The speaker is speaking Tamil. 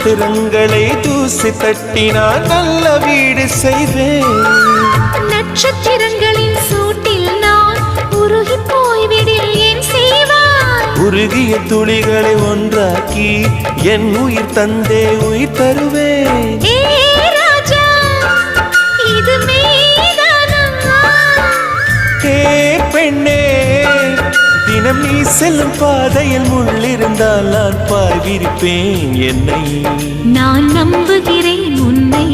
நட்சத்திரங்களை தூசி தட்டினால் நல்ல வீடு செய்வேன். நட்சத்திரங்களின் சூட்டில் நான் உருகி போய்விடில் ஏன் செய்வாய்? உருகிய துளிகளை ஒன்றாக்கி என் உயிர் தந்தே உயிர் தருவேன். ராஜா, இது மெய்தானா? பெண்ணே, தினம் நீ செல்லும் பாதையில் முள்ளிருந்தால் நான் பாய்விருப்பேன். என்னை நான் நம்புகிறேன் உன்னை.